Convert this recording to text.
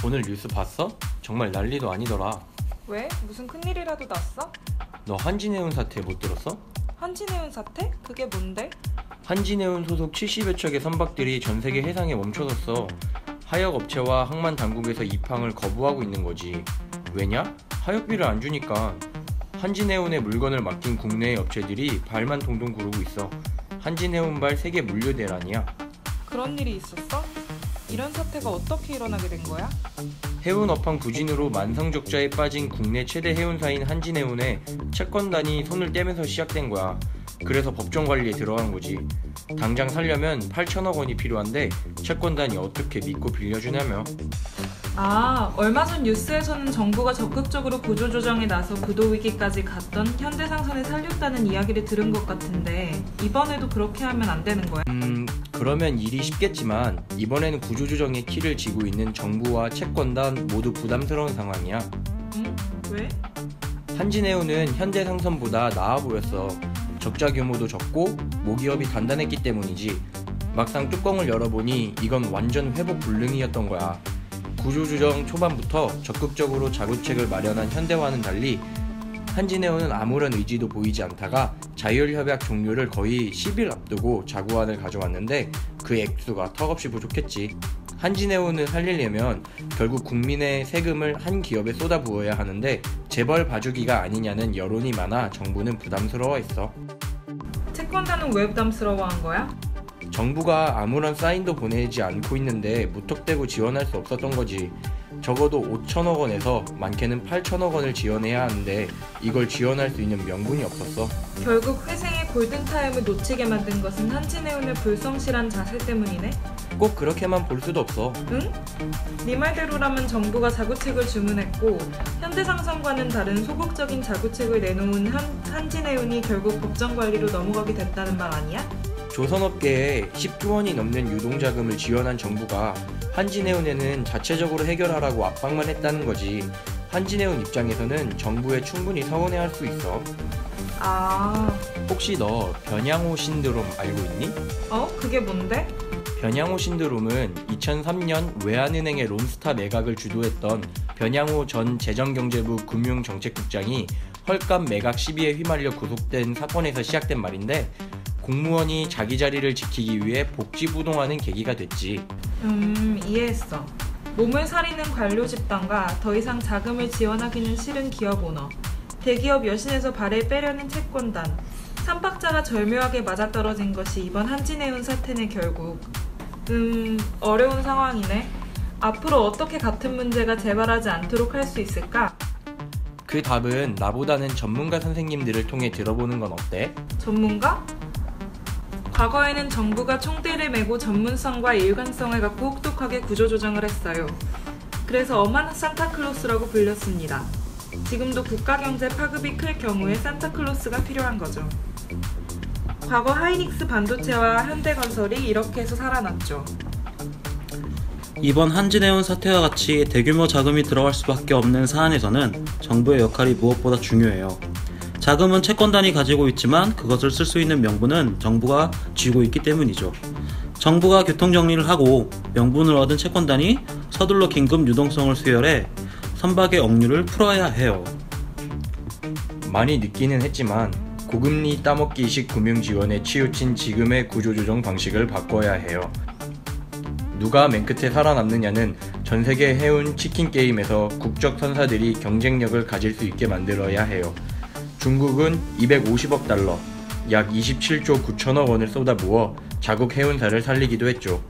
오늘 뉴스 봤어? 정말 난리도 아니더라. 왜? 무슨 큰일이라도 났어? 너 한진해운 사태 못 들었어? 한진해운 사태? 그게 뭔데? 한진해운 소속 70여 척의 선박들이 전 세계 해상에 멈춰섰어. 하역 업체와 항만 당국에서 입항을 거부하고 있는 거지. 왜냐? 하역비를 안 주니까. 한진해운에 물건을 맡긴 국내의 업체들이 발만 동동 구르고 있어. 한진해운발 세계 물류 대란이야. 그런 일이 있었어? 이런 사태가 어떻게 일어나게 된 거야? 해운 업황 부진으로 만성적자에 빠진 국내 최대 해운사인 한진해운에 채권단이 손을 떼면서 시작된 거야. 그래서 법정 관리에 들어간 거지. 당장 살려면 8천억 원이 필요한데 채권단이 어떻게 믿고 빌려주냐며. 얼마 전 뉴스에서는 정부가 적극적으로 구조조정에 나서 부도위기까지 갔던 현대상선을 살렸다는 이야기를 들은 것 같은데 이번에도 그렇게 하면 안 되는 거야? 그러면 일이 쉽겠지만 이번에는 구조조정의 키를 쥐고 있는 정부와 채권단 모두 부담스러운 상황이야. 왜? 한진해운은 현대상선보다 나아 보였어. 적자 규모도 적고 모기업이 단단했기 때문이지. 막상 뚜껑을 열어보니 이건 완전 회복 불능이었던 거야. 구조조정 초반부터 적극적으로 자구책을 마련한 현대와는 달리 한진해운은 아무런 의지도 보이지 않다가 자율협약 종료를 거의 10일 앞두고 자구안을 가져왔는데 그 액수가 턱없이 부족했지. 한진해운을 살리려면 결국 국민의 세금을 한 기업에 쏟아부어야 하는데 재벌 봐주기가 아니냐는 여론이 많아 정부는 부담스러워했어. 채권단은 왜 부담스러워한 거야? 정부가 아무런 사인도 보내지 않고 있는데 무턱대고 지원할 수 없었던 거지. 적어도 5천억 원에서 많게는 8천억 원을 지원해야 하는데 이걸 지원할 수 있는 명분이 없었어. 결국 회생의 골든타임을 놓치게 만든 것은 한진해운의 불성실한 자세 때문이네? 꼭 그렇게만 볼 수도 없어. 응? 네 말대로라면 정부가 자구책을 주문했고 현대상선과는 다른 소극적인 자구책을 내놓은 한진해운이 결국 법정관리로 넘어가게 됐다는 말 아니야? 조선업계에 10조 원이 넘는 유동자금을 지원한 정부가 한진해운에는 자체적으로 해결하라고 압박만 했다는 거지. 한진해운 입장에서는 정부에 충분히 서운해할 수 있어. 혹시 너 변양호 신드롬 알고 있니? 그게 뭔데? 변양호 신드롬은 2003년 외환은행의 론스타 매각을 주도했던 변양호 전 재정경제부 금융정책국장이 헐값 매각 시비에 휘말려 구속된 사건에서 시작된 말인데 공무원이 자기 자리를 지키기 위해 복지부동하는 계기가 됐지. 이해했어. 몸을 사리는 관료 집단과 더 이상 자금을 지원하기는 싫은 기업 오너, 대기업 여신에서 발을 빼려는 채권단, 삼박자가 절묘하게 맞아떨어진 것이 이번 한진해운 사태는 결국 어려운 상황이네. 앞으로 어떻게 같은 문제가 재발하지 않도록 할 수 있을까? 그 답은 나보다는 전문가 선생님들을 통해 들어보는 건 어때? 전문가? 과거에는 정부가 총대를 메고 전문성과 일관성을 갖고 혹독하게 구조조정을 했어요. 그래서 엄한 산타클로스라고 불렸습니다. 지금도 국가경제 파급이 클 경우에 산타클로스가 필요한 거죠. 과거 하이닉스 반도체와 현대건설이 이렇게 해서 살아났죠. 이번 한진해운 사태와 같이 대규모 자금이 들어갈 수밖에 없는 사안에서는 정부의 역할이 무엇보다 중요해요. 자금은 채권단이 가지고 있지만 그것을 쓸 수 있는 명분은 정부가 쥐고 있기 때문이죠. 정부가 교통정리를 하고 명분을 얻은 채권단이 서둘러 긴급 유동성을 수혈해 선박의 억류를 풀어야 해요. 많이 늦기는 했지만 고금리 따먹기식 금융지원에 치우친 지금의 구조조정 방식을 바꿔야 해요. 누가 맨 끝에 살아남느냐는 전세계 해운 치킨게임에서 국적 선사들이 경쟁력을 가질 수 있게 만들어야 해요. 중국은 250억 달러, 약 27조 9천억 원을 쏟아부어 자국 해운사를 살리기도 했죠.